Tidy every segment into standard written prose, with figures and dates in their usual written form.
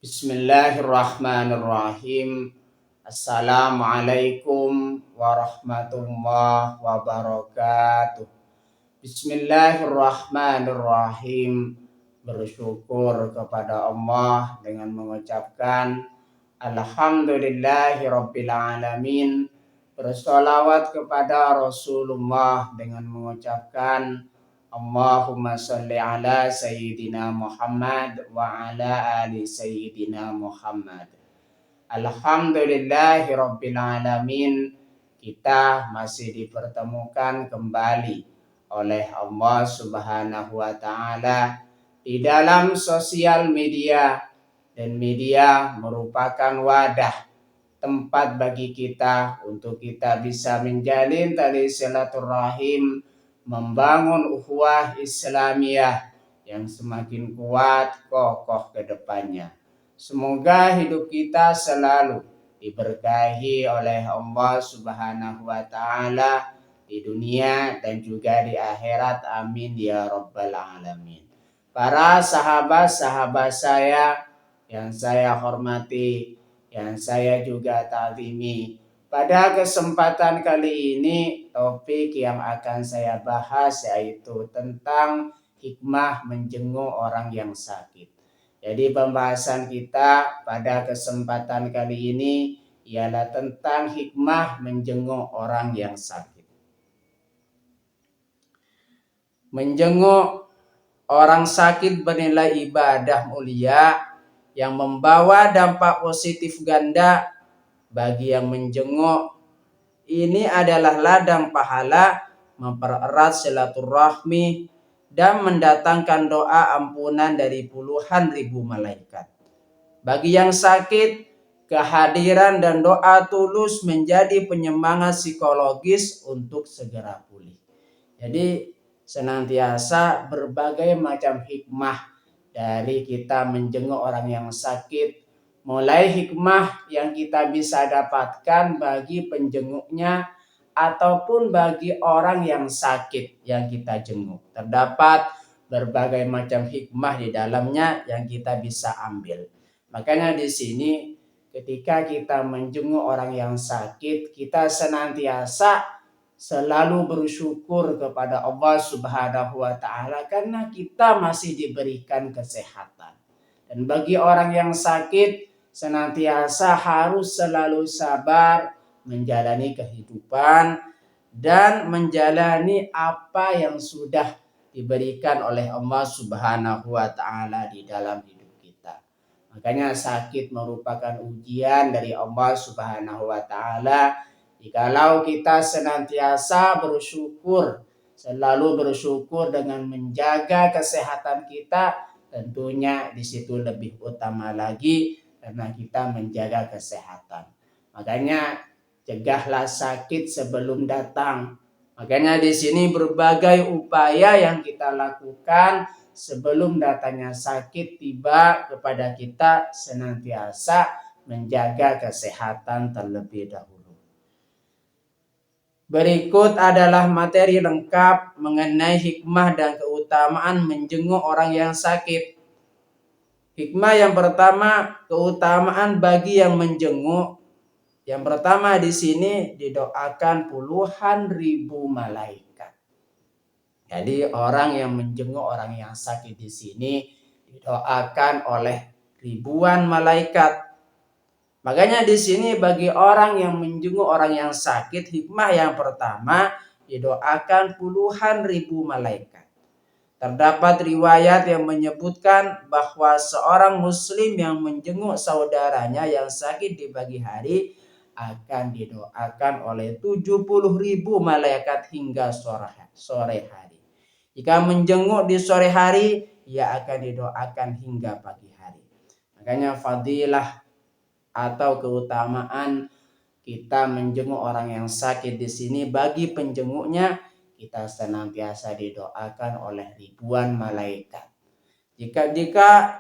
Bismillahirrahmanirrahim. Assalamualaikum warahmatullahi wabarakatuh. Bismillahirrahmanirrahim. Bersyukur kepada Allah dengan mengucapkan Alhamdulillahirabbil alamin. Bersolawat kepada Rasulullah dengan mengucapkan Allahumma sholli ala Sayyidina Muhammad wa ala ali Sayyidina Muhammad. Alhamdulillahirabbil alamin. Kita masih dipertemukan kembali oleh Allah Subhanahu wa taala di dalam sosial media, dan media merupakan wadah tempat bagi kita untuk kita bisa menjalin tali silaturahim, membangun ukhuwah Islamiyah yang semakin kuat kokoh ke depannya. Semoga hidup kita selalu diberkahi oleh Allah Subhanahu wa taala di dunia dan juga di akhirat. Amin ya rabbal alamin. Para sahabat-sahabat saya yang saya hormati, yang saya juga ta'zimi, pada kesempatan kali ini topik yang akan saya bahas yaitu tentang hikmah menjenguk orang yang sakit. Jadi pembahasan kita pada kesempatan kali ini ialah tentang hikmah menjenguk orang yang sakit. Menjenguk orang sakit bernilai ibadah mulia yang membawa dampak positif ganda bagi yang menjenguk. Ini adalah ladang pahala, mempererat silaturahmi, dan mendatangkan doa ampunan dari puluhan ribu malaikat. Bagi yang sakit, kehadiran dan doa tulus menjadi penyemangat psikologis untuk segera pulih. Jadi senantiasa berbagai macam hikmah dari kita menjenguk orang yang sakit, mulai hikmah yang kita bisa dapatkan bagi penjenguknya ataupun bagi orang yang sakit yang kita jenguk. Terdapat berbagai macam hikmah di dalamnya yang kita bisa ambil. Makanya di sini ketika kita menjenguk orang yang sakit, kita senantiasa selalu bersyukur kepada Allah Subhanahu wa taala karena kita masih diberikan kesehatan. Dan bagi orang yang sakit, senantiasa harus selalu sabar menjalani kehidupan dan menjalani apa yang sudah diberikan oleh Allah Subhanahu wa taala di dalam hidup kita. Makanya sakit merupakan ujian dari Allah Subhanahu wa taala. Jikalau kita senantiasa bersyukur, selalu bersyukur dengan menjaga kesehatan kita, tentunya di situ lebih utama lagi karena kita menjaga kesehatan. Makanya cegahlah sakit sebelum datang. Makanya di sini berbagai upaya yang kita lakukan sebelum datangnya sakit tiba kepada kita, senantiasa menjaga kesehatan terlebih dahulu. Berikut adalah materi lengkap mengenai hikmah dan keutamaan menjenguk orang yang sakit. Hikmah yang pertama, keutamaan bagi yang menjenguk. Yang pertama di sini didoakan puluhan ribu malaikat. Jadi orang yang menjenguk orang yang sakit di sini didoakan oleh ribuan malaikat. Makanya di sini bagi orang yang menjenguk orang yang sakit, hikmah yang pertama didoakan puluhan ribu malaikat. Terdapat riwayat yang menyebutkan bahwa seorang muslim yang menjenguk saudaranya yang sakit di pagi hari akan didoakan oleh 70.000 malaikat hingga sore hari. Jika menjenguk di sore hari, ia akan didoakan hingga pagi hari. Makanya fadilah atau keutamaan kita menjenguk orang yang sakit di sini, bagi penjenguknya kita senantiasa didoakan oleh ribuan malaikat. Jika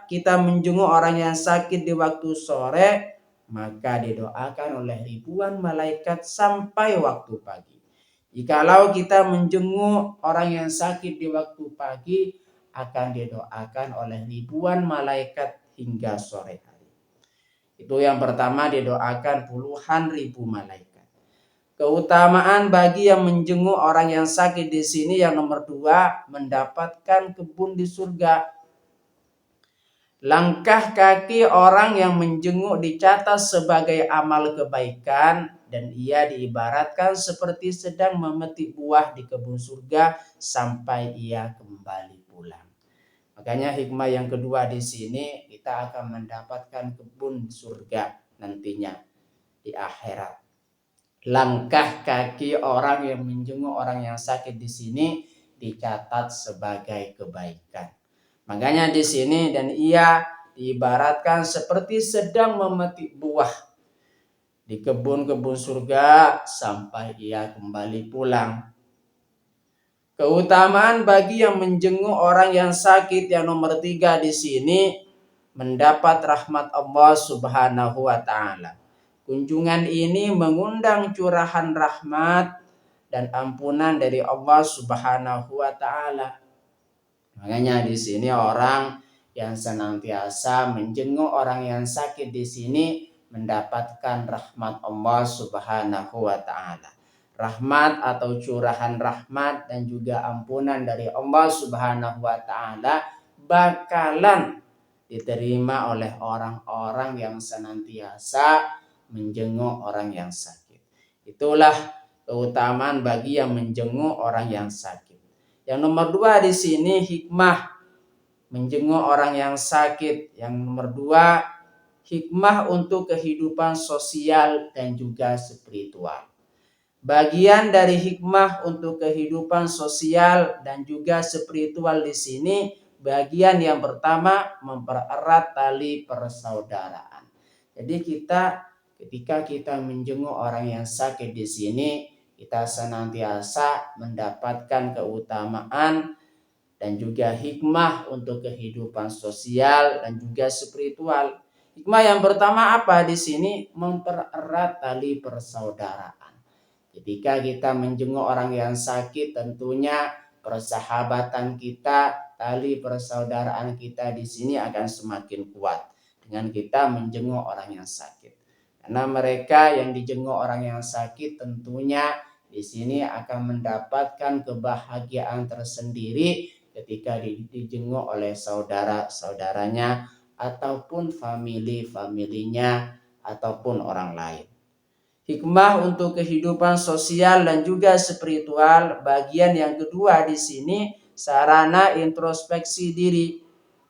kita menjenguk orang yang sakit di waktu sore, maka didoakan oleh ribuan malaikat sampai waktu pagi. Jikalau kita menjenguk orang yang sakit di waktu pagi, akan didoakan oleh ribuan malaikat hingga sore hari. Itu yang pertama, didoakan puluhan ribu malaikat. Keutamaan bagi yang menjenguk orang yang sakit di sini yang nomor 2, mendapatkan kebun di surga. Langkah kaki orang yang menjenguk dicatat sebagai amal kebaikan dan ia diibaratkan seperti sedang memetik buah di kebun surga sampai ia kembali pulang. Makanya hikmah yang kedua di sini, kita akan mendapatkan kebun surga nantinya di akhirat. Langkah kaki orang yang menjenguk orang yang sakit di sini dicatat sebagai kebaikan. Makanya di sini, dan ia diibaratkan seperti sedang memetik buah di kebun-kebun surga sampai ia kembali pulang. Keutamaan bagi yang menjenguk orang yang sakit yang nomor 3 di sini, mendapat rahmat Allah Subhanahu wa taala. Kunjungan ini mengundang curahan rahmat dan ampunan dari Allah Subhanahu wa taala. Makanya di sini orang yang senantiasa menjenguk orang yang sakit di sini mendapatkan rahmat Allah Subhanahu wa taala. Rahmat atau curahan rahmat dan juga ampunan dari Allah Subhanahu wa taala bakalan diterima oleh orang-orang yang senantiasa menjenguk orang yang sakit. Itulah keutamaan bagi yang menjenguk orang yang sakit. Yang nomor 2 di sini, hikmah menjenguk orang yang sakit. Yang nomor 2, hikmah untuk kehidupan sosial dan juga spiritual. Bagian dari hikmah untuk kehidupan sosial dan juga spiritual di sini, bagian yang pertama, mempererat tali persaudaraan. Jadi ketika kita menjenguk orang yang sakit di sini, kita senantiasa mendapatkan keutamaan dan juga hikmah untuk kehidupan sosial dan juga spiritual. Hikmah yang pertama apa di sini? Mempererat tali persaudaraan. Ketika kita menjenguk orang yang sakit, tentunya persahabatan kita, tali persaudaraan kita di sini akan semakin kuat dengan kita menjenguk orang yang sakit. Karena mereka yang dijenguk orang yang sakit tentunya di sini akan mendapatkan kebahagiaan tersendiri ketika dijenguk oleh saudara-saudaranya ataupun familinya ataupun orang lain. Hikmah untuk kehidupan sosial dan juga spiritual, bagian yang kedua di sini, sarana introspeksi diri,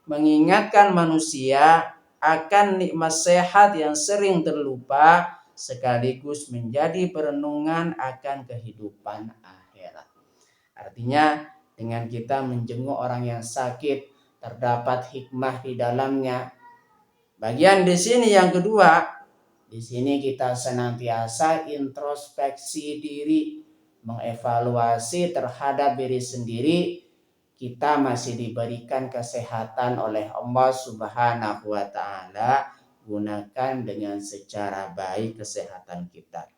mengingatkan manusia akan nikmat sehat yang sering terlupa sekaligus menjadi perenungan akan kehidupan akhirat. Artinya dengan kita menjenguk orang yang sakit terdapat hikmah di dalamnya. Bagian di sini yang kedua, di sini kita senantiasa introspeksi diri, mengevaluasi terhadap diri sendiri. Kita masih diberikan kesehatan oleh Allah Subhanahu wa taala, gunakan dengan secara baik kesehatan kita.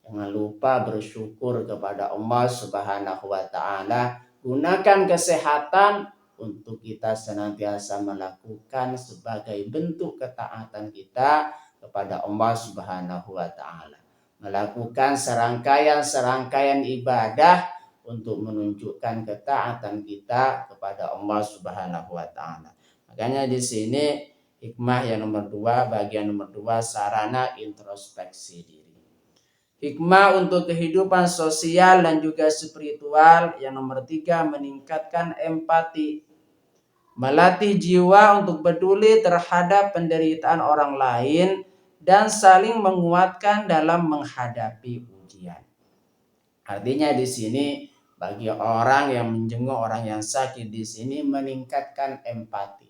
Jangan lupa bersyukur kepada Allah Subhanahu wa taala, gunakan kesehatan untuk kita senantiasa melakukan sebagai bentuk ketaatan kita kepada Allah Subhanahu wa taala. Melakukan serangkaian ibadah untuk menunjukkan ketaatan kita kepada Allah Subhanahu wa taala. Makanya di sini hikmah yang nomor 2, bagian nomor 2, sarana introspeksi diri. Hikmah untuk kehidupan sosial dan juga spiritual yang nomor 3, meningkatkan empati. Melatih jiwa untuk peduli terhadap penderitaan orang lain dan saling menguatkan dalam menghadapi ujian. Artinya di sini bagi orang yang menjenguk orang yang sakit di sini meningkatkan empati.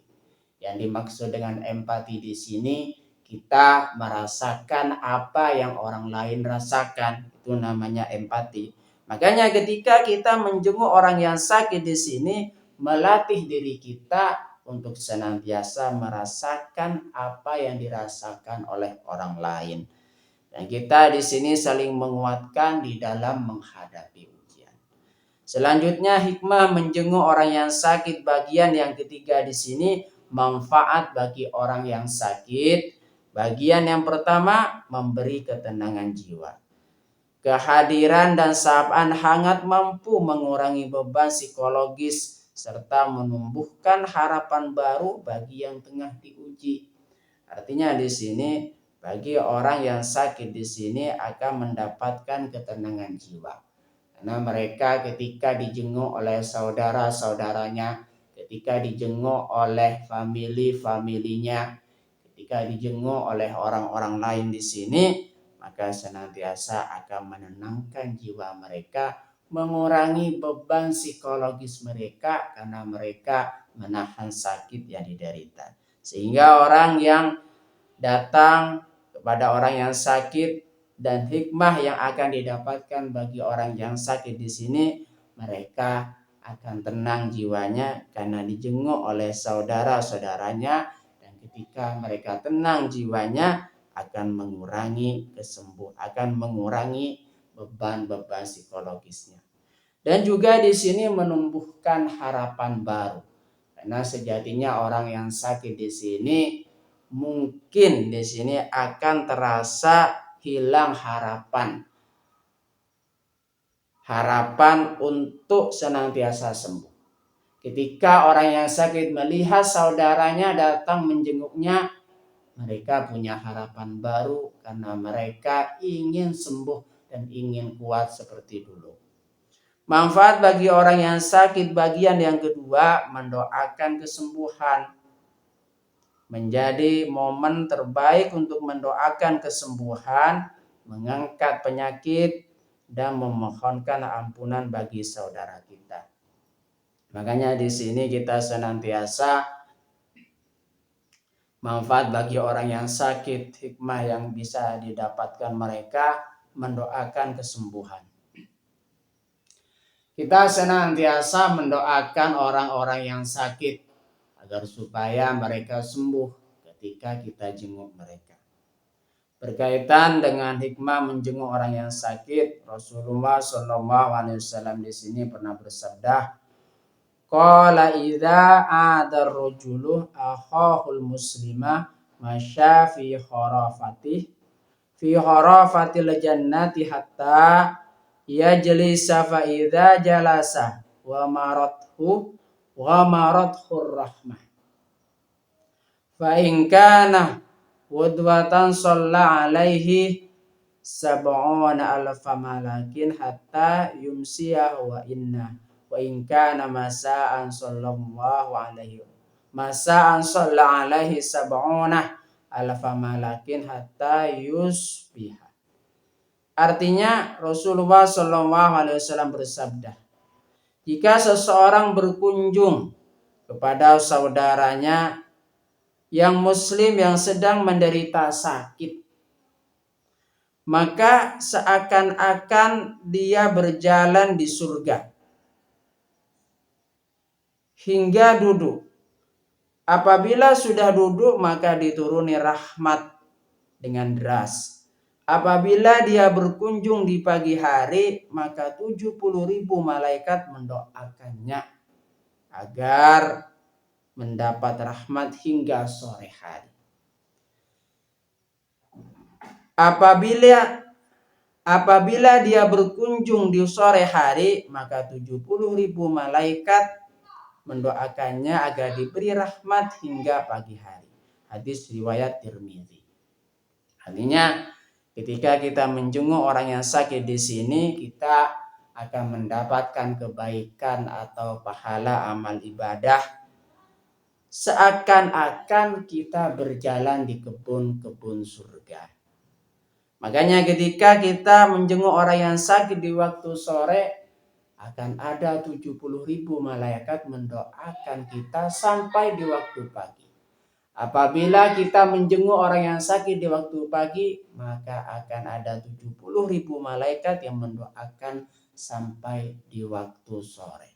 Yang dimaksud dengan empati di sini, kita merasakan apa yang orang lain rasakan, itu namanya empati. Makanya ketika kita menjenguk orang yang sakit di sini, melatih diri kita untuk senantiasa merasakan apa yang dirasakan oleh orang lain. Dan kita di sini saling menguatkan di dalam menghadapi ujian. Selanjutnya hikmah menjenguk orang yang sakit, bagian yang ketiga di sini, manfaat bagi orang yang sakit Bagian yang pertama, memberi ketenangan jiwa. Kehadiran dan sapaan hangat mampu mengurangi beban psikologis serta menumbuhkan harapan baru bagi yang tengah diuji. Artinya di sini bagi orang yang sakit di sini akan mendapatkan ketenangan jiwa. Karena mereka ketika dijenguk oleh saudara-saudaranya, ketika dijenguk oleh familinya, ketika dijenguk oleh orang-orang lain di sini, maka senantiasa akan menenangkan jiwa mereka, mengurangi beban psikologis mereka karena mereka menahan sakit yang diderita. Sehingga orang yang datang kepada orang yang sakit dan hikmah yang akan didapatkan bagi orang yang sakit di sini, mereka akan tenang jiwanya karena dijenguk oleh saudara-saudaranya, dan ketika mereka tenang jiwanya akan mengurangi beban-beban psikologisnya. Dan juga di sini menumbuhkan harapan baru. Karena sejatinya orang yang sakit di sini mungkin di sini akan terasa hilang harapan untuk senantiasa sembuh. Ketika orang yang sakit melihat saudaranya datang menjenguknya, mereka punya harapan baru karena mereka ingin sembuh dan ingin kuat seperti dulu. Manfaat bagi orang yang sakit bagian yang kedua, mendoakan kesembuhan. Menjadi momen terbaik untuk mendoakan kesembuhan, mengangkat penyakit, dan memohonkan ampunan bagi saudara kita. Makanya di sini kita senantiasa manfaat bagi orang yang sakit, hikmah yang bisa didapatkan mereka mendoakan kesembuhan. Kita senantiasa mendoakan orang-orang yang sakit agar supaya mereka sembuh ketika kita jenguk mereka. Berkaitan dengan hikmah menjenguk orang yang sakit, Rasulullah SAW di sini pernah bersabda, qala idza adar rajulu akhahul muslimah masya fi kharafatil jannati hatta yajlisa fa idza jalasa wa marathu rahmah fa in kana wudwatan shalla alaihi sab'una alfa malakin hatta yumsiya wa in kana masa'an sallallahu alaihi shalla alaihi sab'una alfa malakin hatta yusbiha. Artinya Rasulullah SAW bersabda, jika seseorang berkunjung kepada saudaranya yang muslim yang sedang menderita sakit, maka seakan-akan dia berjalan di surga hingga duduk. Apabila sudah duduk maka dituruni rahmat dengan deras. Apabila dia berkunjung di pagi hari, maka 70.000 malaikat mendoakannya agar mendapat rahmat hingga sore hari. Apabila dia berkunjung di sore hari, maka 70.000 malaikat mendoakannya agar diberi rahmat hingga pagi hari. Hadis riwayat Tirmidzi. Artinya ketika kita menjenguk orang yang sakit di sini, kita akan mendapatkan kebaikan atau pahala amal ibadah seakan-akan kita berjalan di kebun-kebun surga. Makanya ketika kita menjenguk orang yang sakit di waktu sore, akan ada 70.000 malaikat mendoakan kita sampai di waktu pagi. Apabila kita menjenguk orang yang sakit di waktu pagi, maka akan ada 70.000 malaikat yang mendoakan sampai di waktu sore.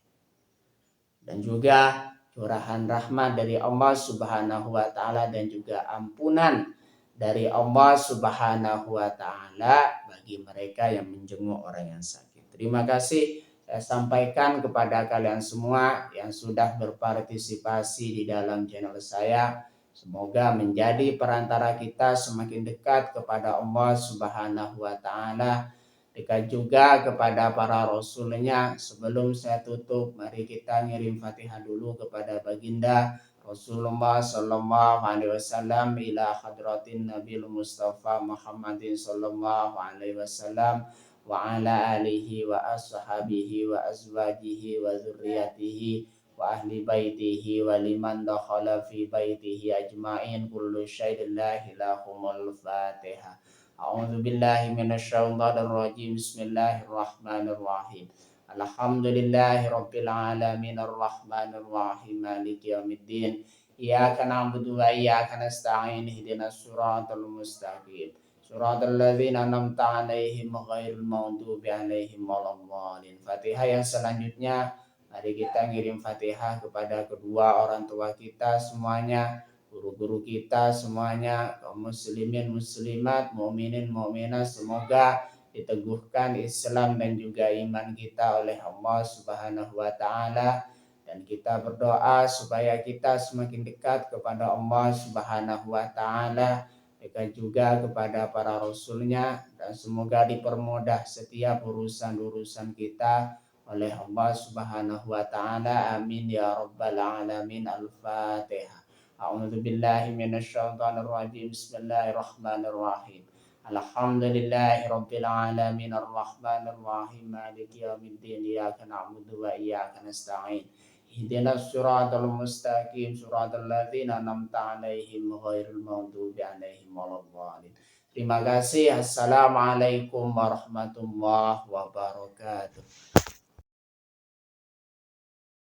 Dan juga curahan rahmat dari Allah Subhanahu wa taala dan juga ampunan dari Allah Subhanahu wa taala bagi mereka yang menjenguk orang yang sakit. Terima kasih saya sampaikan kepada kalian semua yang sudah berpartisipasi di dalam channel saya. Semoga menjadi perantara kita semakin dekat kepada Allah Subhanahu wa Ta'ala, dekat juga kepada para rasulnya. Sebelum saya tutup, mari kita ngirim Fatihah dulu kepada baginda Rasulullah sallallahu alaihi wasallam, ila hadratin Nabil Mustafa Muhammadin sallallahu alaihi wasallam wa ala alihi wa ashabihi wa azwajihi wa dzurriyyatihi wa ahli baitihi wa liman dakhala fi baitihi ajma'in kullu syai'in la ilahumul Fatihah. A'udzu billahi minasyaitonir rajim. Bismillahirrahmanirrahim. Alhamdulillahi rabbil alamin arrahmanir rahim maliki yaumiddin. Iyyaka na'budu wa iyyaka nasta'in ihdinas siratal mustaqim. Siratal ladzina an'amta 'alaihim ghairil maghdubi 'alaihim waladdallin. Fatihah yang selanjutnya, mari kita ngirim Fatihah kepada kedua orang tua kita semuanya, guru-guru kita semuanya, kaum muslimin muslimat, mukminin mukminat, semoga diteguhkan Islam dan juga iman kita oleh Allah Subhanahu wa Ta'ala, dan kita berdoa supaya kita semakin dekat kepada Allah Subhanahu wa Ta'ala, dekat juga kepada para rasulnya, dan semoga dipermudah setiap urusan-urusan kita oleh Allah Subhanahu wa Ta'ala. Amin ya rabbal alamin. Al-Fatihah. A'udzu billahi minasyaitonir rajim. Bismillahirrahmanirrahim. Alhamdulillahi rabbil alamin arrahmanir rahim maliki yaumiddin. Iyyaka na'budu wa iyyaka nasta'in ihdinas siratal mustaqim siratal ladzina an'amta 'alaihim ghairil maghdubi 'alaihim waladdallin. Terima kasih. Assalamualaikum warahmatullahi wabarakatuh.